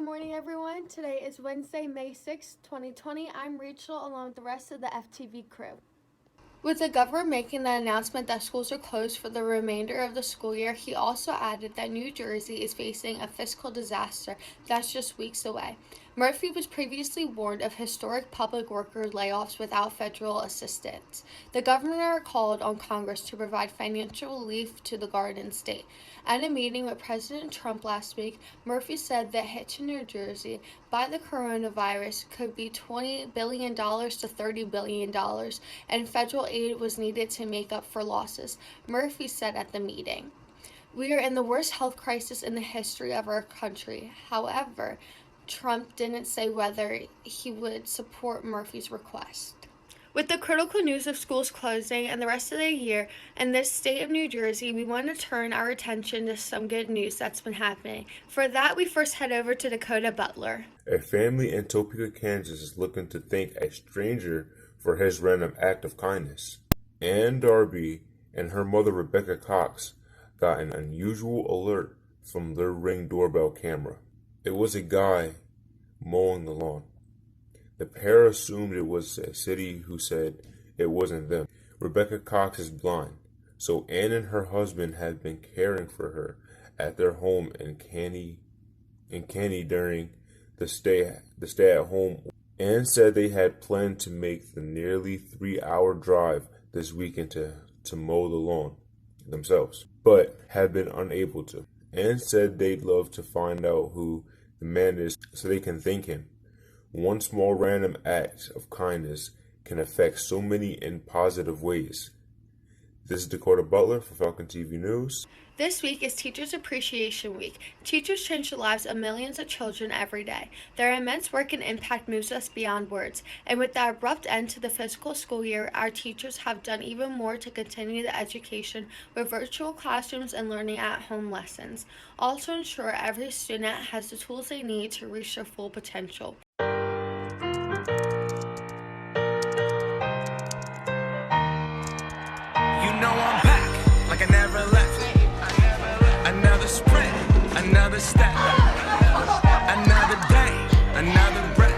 morning, everyone. Today is Wednesday, May 6, 2020. I'm Rachel, along with the rest of the FTV crew. With the governor making the announcement that schools are closed for the remainder of the school year, he also added that New Jersey is facing a fiscal disaster that's just weeks away. Murphy was previously warned of historic public worker layoffs without federal assistance. The governor called on Congress to provide financial relief to the Garden State. At a meeting with President Trump last week, Murphy said the hit to New Jersey by the coronavirus could be $20 billion to $30 billion, and federal aid was needed to make up for losses, Murphy said at the meeting. We are in the worst health crisis in the history of our country. However, Trump didn't say whether he would support Murphy's request. With the critical news of schools closing and the rest of the year in this state of New Jersey, we want to turn our attention to some good news that's been happening. For that, we first head over to Dakota Butler. A family in Topeka, Kansas is looking to thank a stranger for his random act of kindness. Ann Darby and her mother Rebecca Cox got an unusual alert from their Ring doorbell camera. It was a guy mowing the lawn. The pair assumed it was a city who said it wasn't them. Rebecca Cox is blind, so Ann and her husband had been caring for her at their home in Caney during the stay at home. Ann said they had planned to make the nearly 3-hour drive this weekend to mow the lawn themselves, but had been unable to. Ann said they'd love to find out who the man is so they can thank him. One small random act of kindness can affect so many in positive ways. This is Dakota Butler for Falcon TV News. This week is Teachers Appreciation Week. Teachers change the lives of millions of children every day. Their immense work and impact moves us beyond words. And with the abrupt end to the fiscal school year, our teachers have done even more to continue the education with virtual classrooms and learning at home lessons, all to ensure every student has the tools they need to reach their full potential. I'm back like I never left. Another sprint, another step, another day, another breath.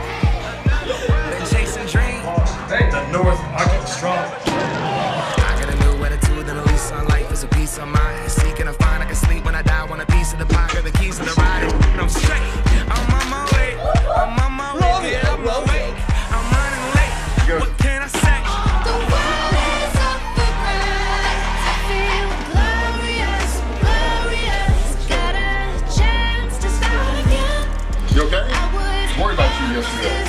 Been chasing dreams. The North, I get strong. I got a new attitude and a lease on life is a piece of mind. Seeking a find, I can sleep when I die. Want a piece of the pie, got the keys to the ride. And I'm straight, I'm on my way. I'm on my way, get up my way. I'm running late, what can I say? You okay? I was worried about you yesterday.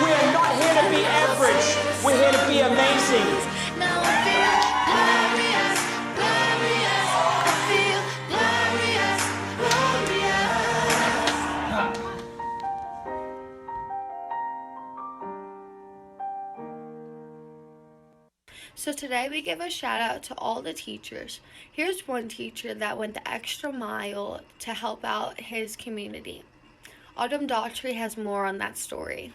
We are not here to be average. We're here to be amazing. So today we give a shout out to all the teachers. Here's one teacher that went the extra mile to help out his community. Autumn Daughtry has more on that story.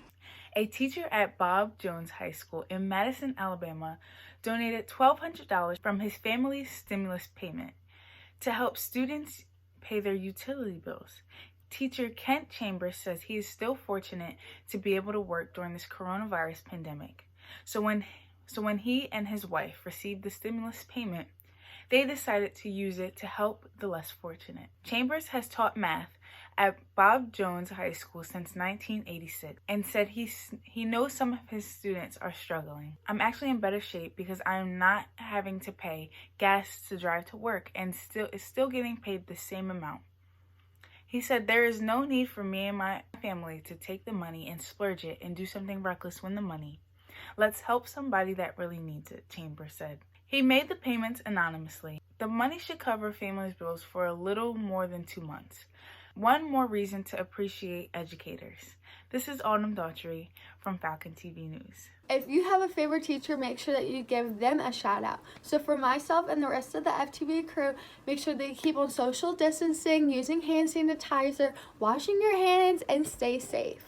A teacher at Bob Jones High School in Madison, Alabama, donated $1,200 from his family's stimulus payment to help students pay their utility bills. Teacher Kent Chambers says he is still fortunate to be able to work during this coronavirus pandemic. So when he and his wife received the stimulus payment, they decided to use it to help the less fortunate. Chambers has taught math at Bob Jones High School since 1986 and said he knows some of his students are struggling. I'm actually in better shape because I am not having to pay gas to drive to work and is still getting paid the same amount. He said there is no need for me and my family to take the money and splurge it and do something reckless with the money. Let's help somebody that really needs it, Chambers said. He made the payments anonymously. The money should cover families' bills for a little more than 2 months. One more reason to appreciate educators. This is Autumn Daughtry from Falcon TV News. If you have a favorite teacher, make sure that you give them a shout out. So for myself and the rest of the FTV crew, make sure that you keep on social distancing, using hand sanitizer, washing your hands, and stay safe.